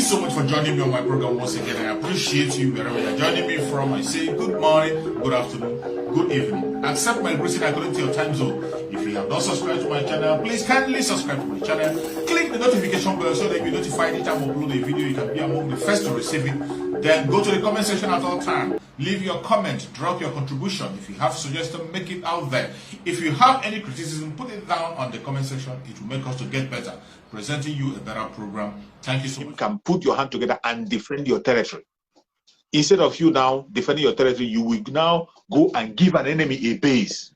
so much for joining me on my program once again. I appreciate you wherever you're joining me from. I say good morning, good afternoon, good evening. Accept my greeting according to your time zone. If you have not subscribed to my channel, please kindly subscribe to my channel. Click the notification bell so that you'll be notified anytime I upload a video. You can be among the first to receive it. Then go to the comment section at all times. Leave your comment, drop your contribution. If you have suggestions, make it out there. If you have any criticism, put it down on the comment section. It will make us to get better, presenting you a better program. Thank you so much. You can put your hand together and defend your territory. Instead of you now defending your territory, you will now go and give an enemy a base.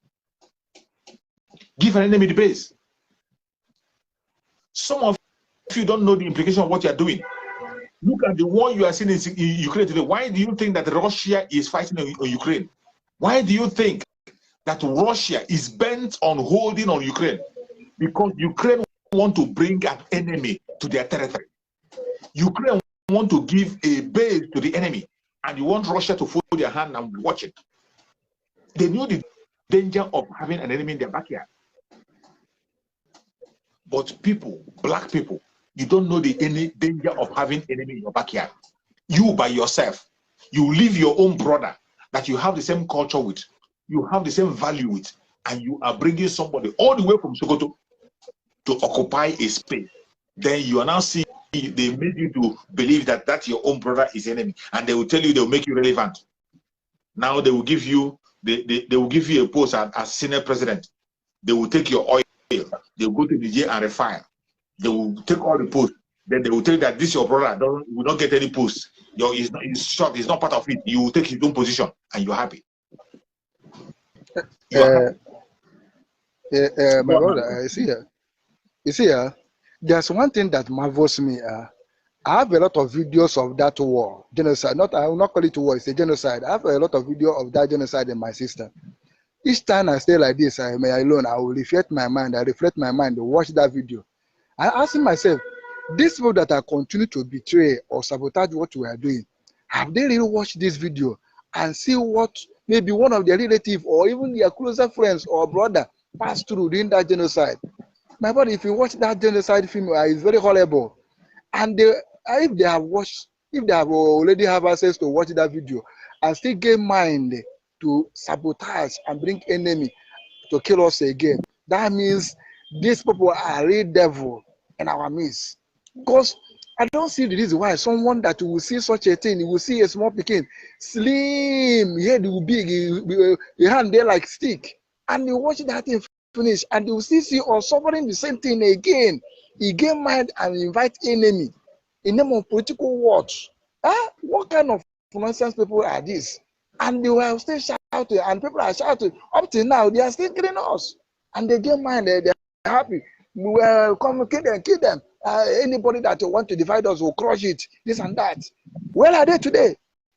Give an enemy the base. Some of you don't know the implication of what you are doing. Look at the war you are seeing in Ukraine today. Why do you think that Russia is fighting on Ukraine? Why do you think that Russia is bent on holding on Ukraine? Because Ukraine want to bring an enemy to their territory. Ukraine want to give a base to the enemy, and you want Russia to fold their hand and watch it. They knew the danger of having an enemy in their backyard. But people, black people, you don't know the danger of having enemy in your backyard. You by yourself, you leave your own brother that you have the same culture with, you have the same value with, and you are bringing somebody all the way from Sokoto to occupy a space. Then you are now seeing they made you to believe that that your own brother is enemy, and they will tell you, they will make you relevant. Now they will give you they will give you a post as Senate president. They will take your oil, they will go to the jail and refine. They will take all the posts. Then they will tell you that this your brother will not get any post. He's short, he's not part of it. You will take his own position and you're happy. My brother, you see, there's one thing that marvels me. I have a lot of videos of that war, genocide. I will not call it war, it's a genocide. I have a lot of video of that genocide in my system. Each time I stay like this, I alone, I will reflect my mind. I reflect my mind to watch that video. I ask myself, these people that are continue to betray or sabotage what we are doing, have they really watched this video and see what maybe one of their relatives or even their closer friends or brother passed through during that genocide? My brother, if you watch that genocide film, it's very horrible. And if they have watched, if they have already have access to watch that video and still get mind to sabotage and bring enemy to kill us again, that means these people are real devil in our midst. Because I don't see the reason why someone that will see such a thing, you will see a small pekin, slim, head will big, your hand there like stick, and you watch that thing finish, and you will still see us suffering the same thing again. He get mad and invite enemy in name of political words. What kind of nonsense people are these? And they will still shouting, and people are shouting. Up till now, they are still killing us, and they get mad. They're happy. We will come kill them. Anybody that want to divide us will crush it. This and that. Where are they today?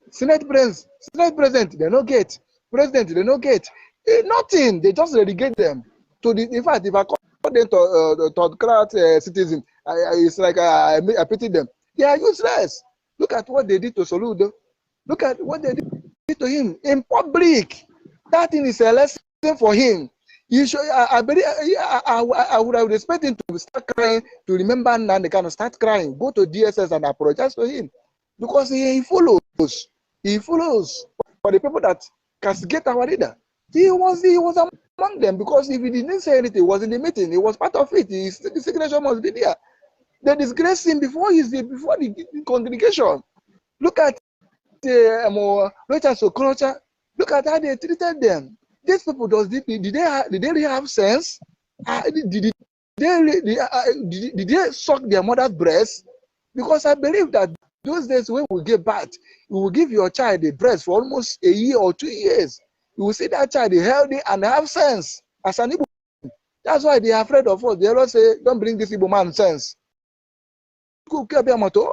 Senate president, they no get. President, they no get. Nothing. They just relegate them to the. In fact, if I call them to third-class citizen, it's like I pity them. They are useless. Look at what they did to Soludo. Look at what they did to him in public. That thing is a lesson for him. You should, I would have expected him to start crying, to remember now they kind of start crying. Go to DSS and apologize to him. Because he follows. He follows for the people that castigate our leader. He was among them, because if he didn't say anything, he was in the meeting, he was part of it. The signature must be there. They disgraced him before the congregation. Look at culture. Look at how they treated them. These people, did they really have sense? Did they suck their mother's breast? Because I believe that those days when we get back, we will give your child a breast for almost a year or 2 years. You will see that child is healthy and have sense as an Igbo. That's why they are afraid of us. They always say, don't bring this Igbo man sense to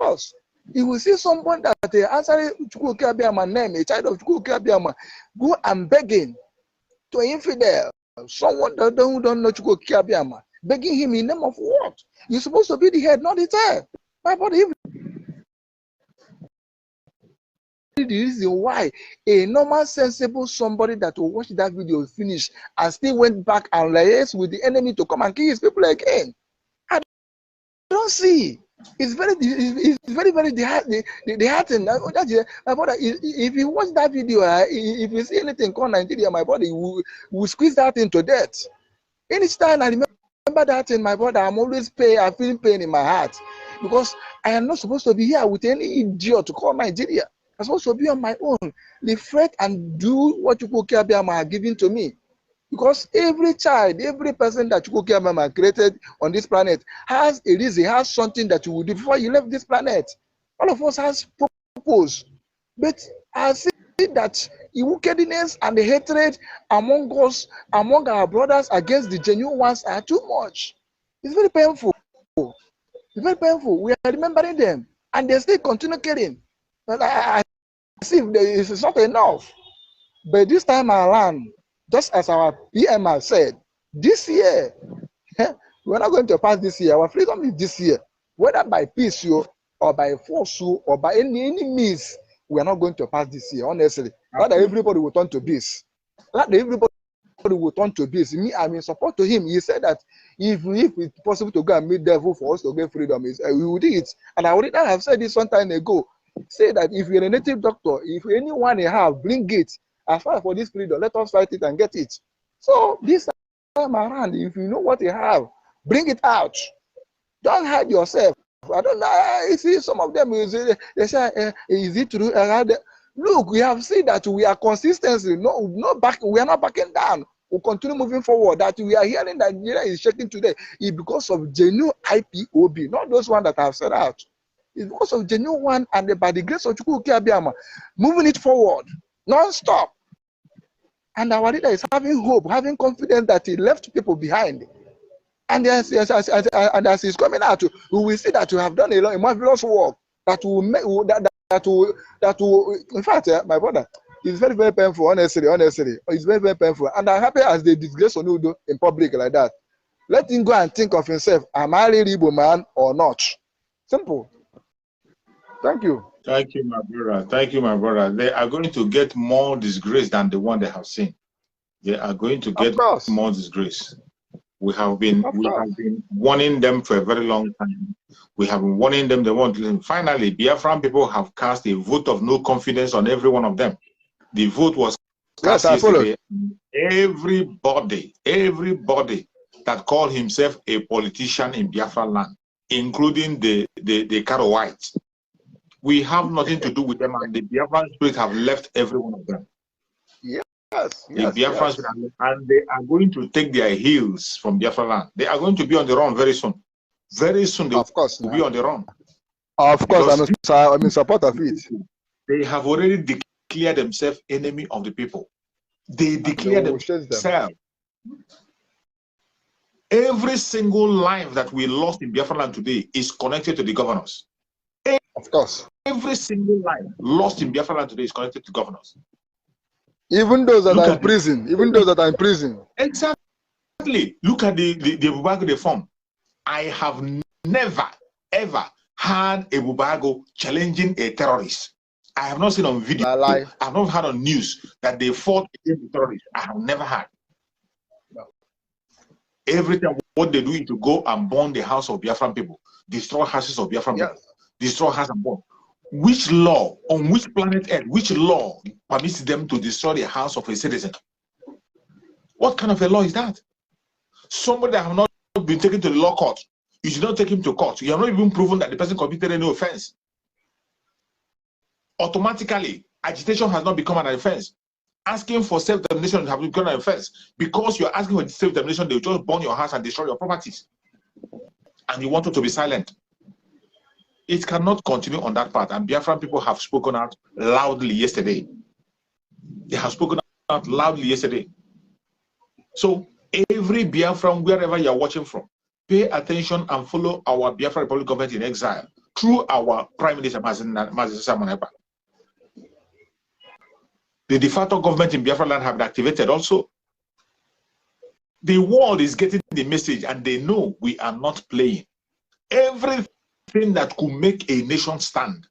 us. You will see someone that answering Chukwuka Abiyama name, a child of Chukwuka Abiyama, go and begging to infidel, someone that don't know Chukwuka Abiyama, begging him in name of what? You're supposed to be the head, not the tail. My body. The reason why a normal, sensible somebody that will watch that video finish and still went back and liaised with the enemy to come and kill his people again. I don't see. It's very disheartening. My brother, if you watch that video, if you see anything called Nigeria, my brother, will squeeze that into death. Each time I remember that in my brother, I'm always I feel pain in my heart, because I am not supposed to be here with any idiot to call Nigeria. I'm supposed to be on my own, reflect and do what Chukwuka are giving to me. Because every child, every person that Chukwuka created on this planet has a reason, has something that you will do before you left this planet. All of us has purpose. But I see that the wickedness and the hatred among us, among our brothers against the genuine ones are too much. It's very painful. It's very painful. We are remembering them, and they still continue killing. But I see it's not enough. But this time around, just as our PMR said, this year, we're not going to pass this year. Our freedom is this year. Whether by peace or by force or by any means, we are not going to pass this year, honestly. Rather, everybody will turn to peace. Rather, everybody will turn to peace. Me, I'm in support to him. He said that if it's possible to go and meet devil for us to get freedom, we will do it. And I already have said this some time ago. Say that if you're a native doctor, if anyone you have, bring it. As far as for this freedom, let us fight it and get it. So this time around, if you know what you have, bring it out. Don't hide yourself. I don't know. I see some of them, they say, is it true? Look, we have seen that we are consistency. We are not backing down. We'll continue moving forward. That we are hearing that Nigeria is shaking today is because of genuine IPOB, not those ones that have set out. It's because of genuine one, and by the grace of Chukwuka, moving it forward, non-stop. And our leader is having hope, having confidence that he left people behind. And as he's coming out, we will see that you have done a marvelous work that will make that will. In fact, my brother, it's very, very painful. Honestly, it's very, very painful. And I'm happy as they disgrace Onudo in public like that. Let him go and think of himself: am I really Igbo man or not? Simple. Thank you. Thank you, my brother. Thank you, my brother. They are going to get more disgrace than the one they have seen. They are going to get more disgrace. We have been warning them for a very long time. We have been warning them. They won't listen. Finally, Biafran people have cast a vote of no confidence on every one of them. The vote was cast yesterday. Everybody that called himself a politician in Biafra land, including the Karawites. We have nothing to do with them, and the Biafran spirit have left every one of them. Yes, the Biafran spirit, and they are going to take their heels from Biafra land. They are going to be on the run very soon. Very soon, they will be on the run. Of course, I'm in support of it. They have already declared themselves enemy of the people. They declare themselves. Every single life that we lost in Biafra land today is connected to the governors. Of course. Every single life lost in Biafra land today is connected to governors. Even those that are in prison. Even those that are in prison. Exactly. Look at the Bubago reform. I have never, ever heard a Bubago challenging a terrorist. I have not seen on video. I have not heard on news that they fought against the terrorists. I have never heard. No. Every time what they do is to go and burn the house of Biafran people, destroy houses of Biafran people, destroy houses and burn. Which law, on which planet Earth, which law permits them to destroy the house of a citizen? What kind of a law is that? Somebody that have not been taken to the law court, you should not take him to court. You have not even proven that the person committed any offense. Automatically, agitation has not become an offense. Asking for self-determination has become an offense. Because you're asking for self-determination, they will just burn your house and destroy your properties. And you want it to be silent. It cannot continue on that path. And Biafran people have spoken out loudly yesterday. They have spoken out loudly yesterday. So every Biafran, wherever you're watching from, pay attention and follow our Biafra Republic government in exile through our Prime Minister, Mazi. The de facto government in Biafra land have been activated also. The world is getting the message and they know we are not playing. Everything that could make a nation stand,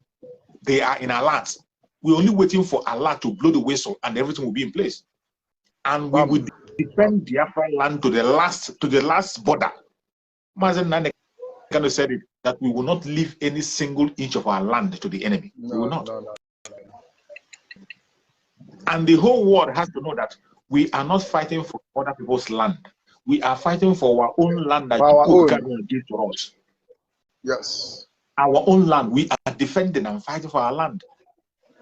they are in alert. We're only waiting for Allah to blow the whistle and everything will be in place. And we will defend Biafra land to the last border. Mazen Nane kind of said it. that we will not leave any single inch of our land to the enemy. No, We will not. no. And the whole world has to know that we are not fighting for other people's land. We are fighting for our own land that Our people own. give to us. Yes. Our own land. We are defending and fighting for our land.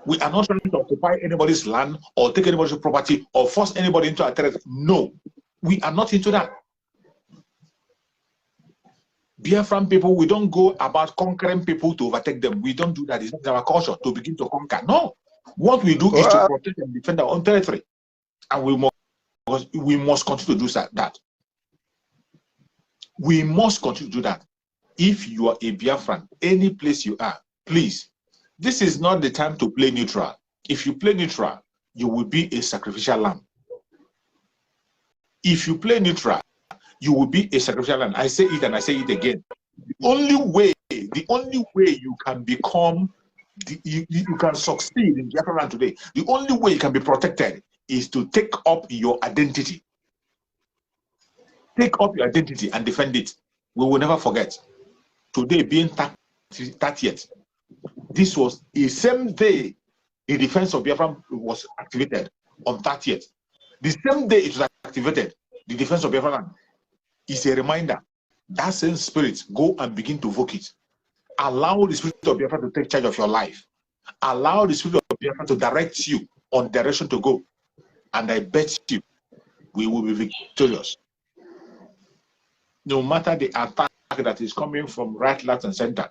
We are not trying to occupy anybody's land or take anybody's property or force anybody into a territory. No, we are not into that. Biafran people, we don't go about conquering people to overtake them. We don't do that. It's not our culture to begin to conquer. No. What we do is to protect and defend our own territory. And we must continue to do that. We must continue to do that. If you are a Biafran, any place you are, please, this is not the time to play neutral. If you play neutral, you will be a sacrificial lamb. If you play neutral, you will be a sacrificial lamb. I say it and I say it again. The only way you can become, you can succeed in Biafra land today, the only way you can be protected is to take up your identity. Take up your identity and defend it. We will never forget. Today being 30th, this was the same day the defense of Biafra was activated on 30th. The same day it was activated, the defense of Biafra land is a reminder. That same spirit, go and begin to evoke it. Allow the spirit of Biafra to take charge of your life. Allow the spirit of Biafra to direct you on direction to go. And I bet you, we will be victorious. No matter the attack that is coming from right, left, and center,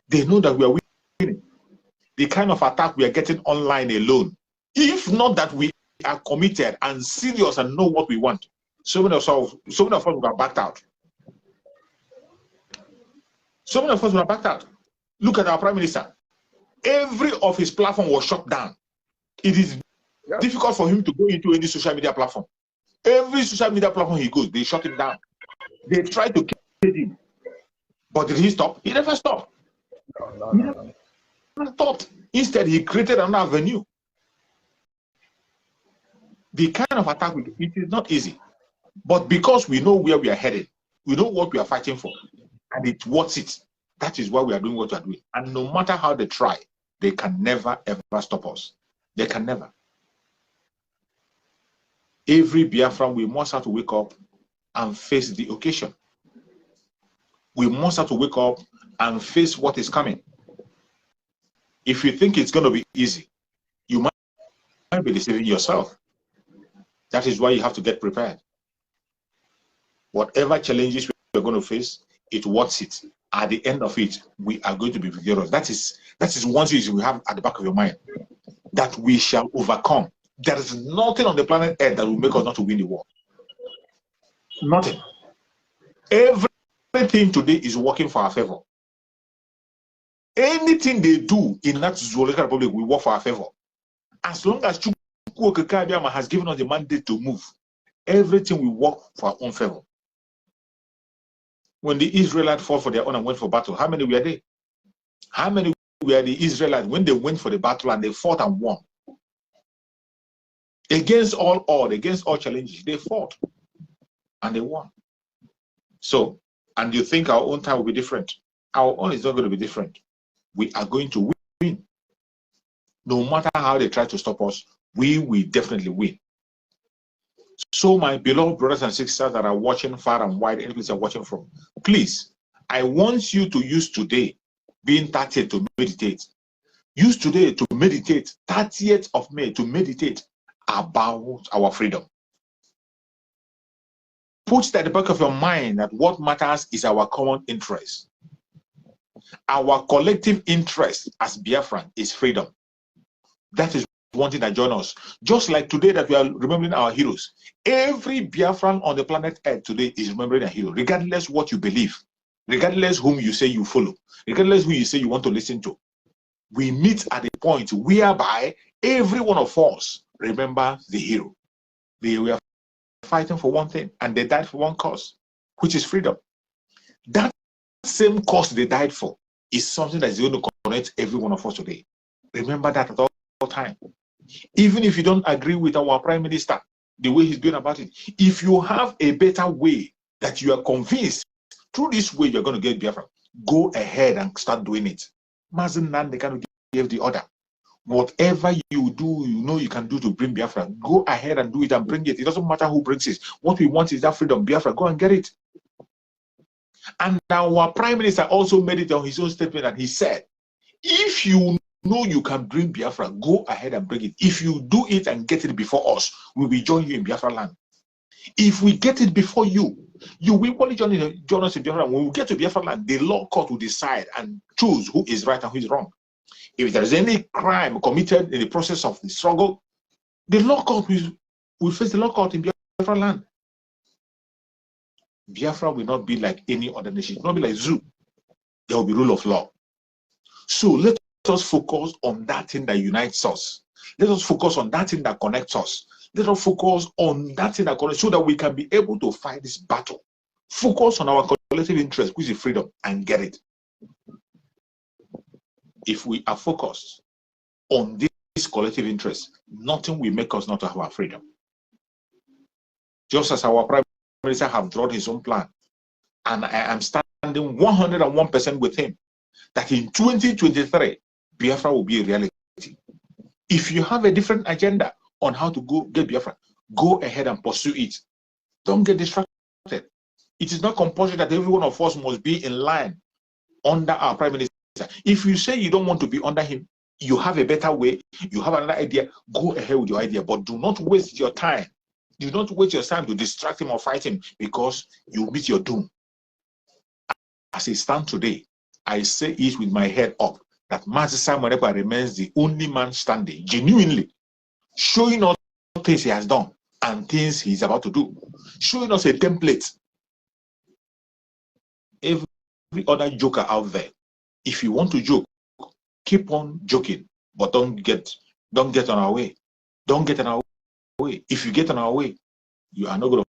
they know that we are winning. The kind of attack we are getting online alone, if not that we are committed and serious and know what we want, so many of us would have backed out. So many of us would have backed out. Look at our Prime Minister. Every of his platform was shut down. It is difficult for him to go into any social media platform. Every social media platform he goes, they shut him down. They tried to kill him. But did he stop? He never stopped. He never stopped. Instead, he created another avenue. The kind of attack, it is not easy. But because we know where we are headed, we know what we are fighting for, and it's worth it. That is why we are doing what we are doing. And no matter how they try, they can never, ever stop us. They can never. Every Biafran, we must have to wake up and face the occasion. We must have to wake up and face what is coming. If you think it's going to be easy, you might be deceiving yourself. That is why you have to get prepared. Whatever challenges we're going to face, it's worth it. At the end of it, we are going to be victorious. That is one thing we have at the back of your mind, that we shall overcome. There is nothing on the planet Earth that will make us not to win the war. Nothing. Everything today is working for our favor. Anything they do in that Zoological Republic will work for our favor. As long as Chukwu has given us the mandate to move, everything will work for our own favor. When the Israelites fought for their own and went for battle, how many were they? How many were the Israelites when they went for the battle and they fought and won? Against all odds, against all challenges, they fought and they won. So, and you think our own time will be different? Our own is not going to be different. We are going to win. No matter how they try to stop us, we will definitely win. So my beloved brothers and sisters that are watching far and wide, any place you're watching from, please, I want you to use today, being 30th, to meditate. Use today to meditate, 30th of May, to meditate about our freedom. Put at the back of your mind that what matters is our common interest. Our collective interest as Biafran is freedom. That is one thing that joins us. Just like today that we are remembering our heroes. Every Biafran on the planet Earth today is remembering a hero, regardless what you believe, regardless whom you say you follow, regardless who you say you want to listen to. We meet at a point whereby every one of us remember the hero. They were fighting for one thing and they died for one cause, which is freedom. That same cause they died for is something that is going to connect every one of us today. Remember that at all time. Even if you don't agree with our Prime Minister, the way he's going about it, if you have a better way that you are convinced through this way you're going to get Biafra, Go ahead and start doing it. Mazen Nandekano gave the order. Whatever you do, you know you can do to bring Biafra. Go ahead and do it and bring it. It doesn't matter who brings it. What we want is that freedom. Biafra, go and get it. And our Prime Minister also made it on his own statement, and he said, if you know you can bring Biafra, go ahead and bring it. If you do it and get it before us, we will join you in Biafra land. If we get it before you, you will only join us in Biafra. When we get to Biafra land, the law court will decide and choose who is right and who is wrong. If there is any crime committed in the process of the struggle, the law court will face the law court in Biafra land. Biafra will not be like any other nation. It will not be like Zoo. There will be rule of law. So let us focus on that thing that unites us. Let us focus on that thing that connects us. Let us focus on that thing that connects so that we can be able to fight this battle. Focus on our collective interest, which is freedom, and get it. If we are focused on this collective interest, nothing will make us not to have our freedom. Just as our Prime Minister have drawn his own plan, and I am standing 101% with him, that in 2023, Biafra will be a reality. If you have a different agenda on how to go get Biafra, go ahead and pursue it. Don't get distracted. It is not compulsory that every one of us must be in line under our Prime Minister. If you say you don't want to be under him, you have a better way, you have another idea, go ahead with your idea, but do not waste your time. Do not waste your time to distract him or fight him, because you meet your doom. As I stand today, I say it with my head up, that Mazi Simon Ekpa remains the only man standing, genuinely, showing us things he has done and things he's about to do, showing us a template. Every other joker out there, if you want to joke, keep on joking, but don't get on our way. Don't get on our way. If you get on our way, you are not going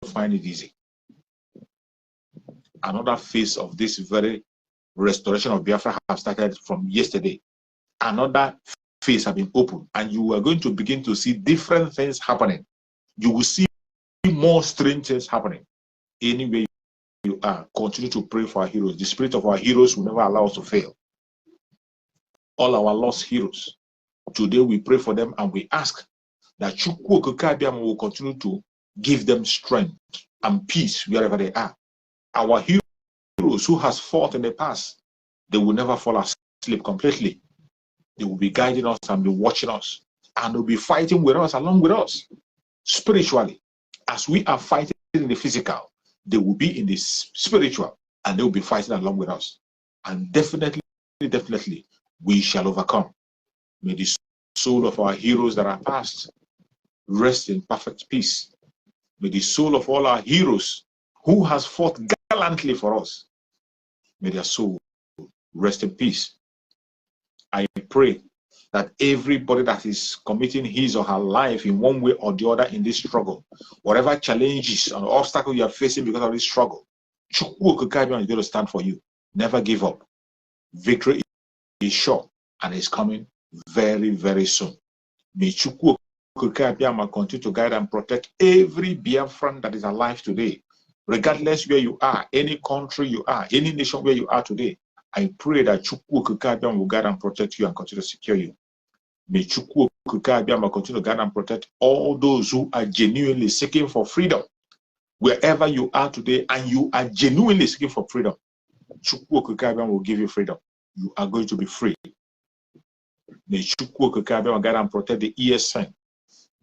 to find it easy. Another phase of this very restoration of Biafra have started from yesterday. Another phase have been opened, and you are going to begin to see different things happening. You will see more strange things happening. Anyway you are, continue to pray for our heroes. The spirit of our heroes will never allow us to fail. All our lost heroes, today we pray for them, and we ask that Chukwu Okike Abiama will continue to give them strength and peace wherever they are. Our heroes who has fought in the past, they will never fall asleep completely. They will be guiding us and be watching us, and they'll be fighting with us, along with us, spiritually. As we are fighting in the physical, they will be in the spiritual, and they will be fighting along with us. And definitely, we shall overcome. May the soul of our heroes that are past rest in perfect peace. May the soul of all our heroes who has fought gallantly for us, may their soul rest in peace. I pray that everybody that is committing his or her life in one way or the other in this struggle, whatever challenges and obstacles you are facing because of this struggle, Chukwu Okike Abiama is going to stand for you. Never give up. Victory is sure, and is coming very, very soon. May Chukwu Okike Abiama continue to guide and protect every Biafran that is alive today, regardless where you are, any country you are, any nation where you are today. I pray that Chukwu Okike Abiama will guide and protect you and continue to secure you. May Chukwu Okike Abiama continue to guide and protect all those who are genuinely seeking for freedom. Wherever you are today and you are genuinely seeking for freedom, Chukwu Okike Abiama will give you freedom. You are going to be free. May Chukwu Okike Abiama guide and protect the ESN,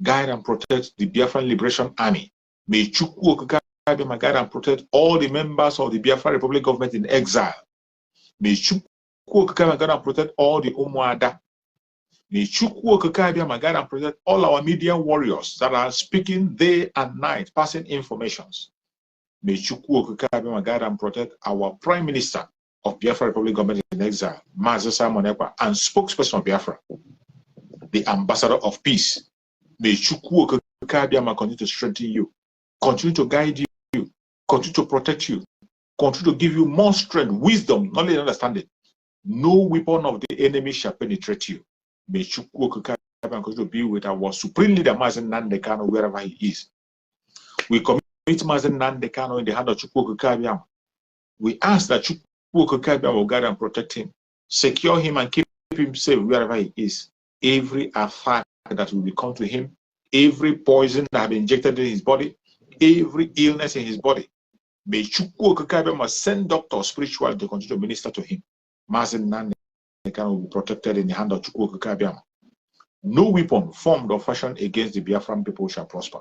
guide and protect the Biafran Liberation Army. May Chukwu Okike Abiama guide and protect all the members of the Biafra Republic government in exile. May Chukwu Okike Abiama guide and protect all the Umuada. May Chukwu Okike Abiama guide and protect all our media warriors that are speaking day and night, passing informations. May Chukwu Okike Abiama guide and protect our Prime Minister of Biafra Republic government in exile, Mazi Simon Ekpa, and spokesperson of Biafra, the ambassador of peace. May Chukwu Okike Abiama continue to strengthen you, continue to guide you, continue to protect you, continue to give you more strength, wisdom, knowledge, and understanding. No weapon of the enemy shall penetrate you. May Chukwu Okike Abiama continue to be with our supreme leader, Mazi Nandekano, wherever he is. We commit Mazi Nandekano in the hand of Chukwu Okike Abiama. We ask that Chukwu Chukwuokike will guide and protect him, secure him and keep him safe wherever he is. Every attack that will come to him, every poison that have been injected in his body, every illness in his body, may Chukwuokike must send doctors spiritually to continue to minister to him. Mazin Nande will be protected in the hand of Chukwuokike. No weapon formed or fashioned against the Biafran people shall prosper.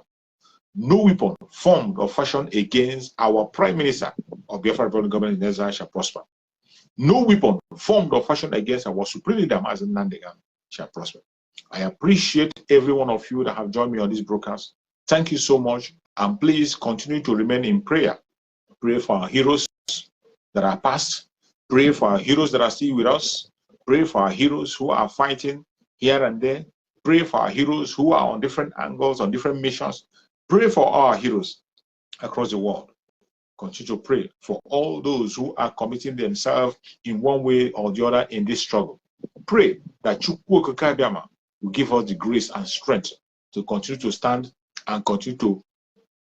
No weapon formed or fashioned against our Prime Minister of Biafra Republic Government in Israel shall prosper. No weapon formed or fashioned against our Supreme Leader Mazin Nandegan shall prosper. I appreciate every one of you that have joined me on this broadcast. Thank you so much, and please continue to remain in prayer. Pray for our heroes that are past. Pray for our heroes that are still with us. Pray for our heroes who are fighting here and there. Pray for our heroes who are on different angles, on different missions. Pray for our heroes across the world. Continue to pray for all those who are committing themselves in one way or the other in this struggle. Pray that Chukwuokike will give us the grace and strength to continue to stand and continue to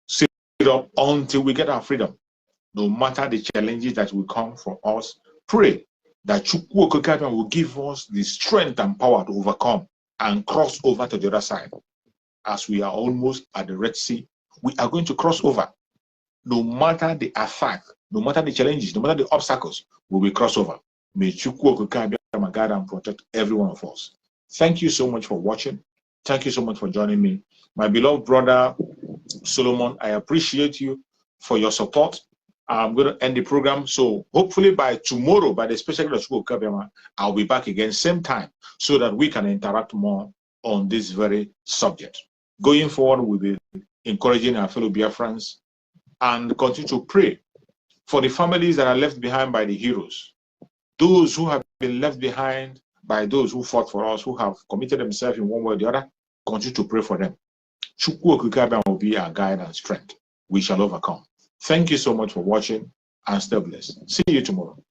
sit up until we get our freedom. No matter the challenges that will come from us, pray that Chukwuokike will give us the strength and power to overcome and cross over to the other side. As we are almost at the Red Sea, we are going to cross over. No matter the attack, no matter the challenges, no matter the obstacles, we will cross over. May Chukwuokike guide and protect every one of us. Thank you so much for watching. Thank you so much for joining me. My beloved brother, Solomon, I appreciate you for your support. I'm going to end the program. So hopefully by tomorrow, by the special grace of Chukwuokike, I'll be back again, same time, so that we can interact more on this very subject. Going forward, we'll be encouraging our fellow Biafrans and continue to pray for the families that are left behind by the heroes, those who have been left behind by those who fought for us, who have committed themselves in one way or the other. Continue to pray for them. Chukwuokike will be our guide and strength. We shall overcome. Thank you so much for watching, and stay blessed. See you tomorrow.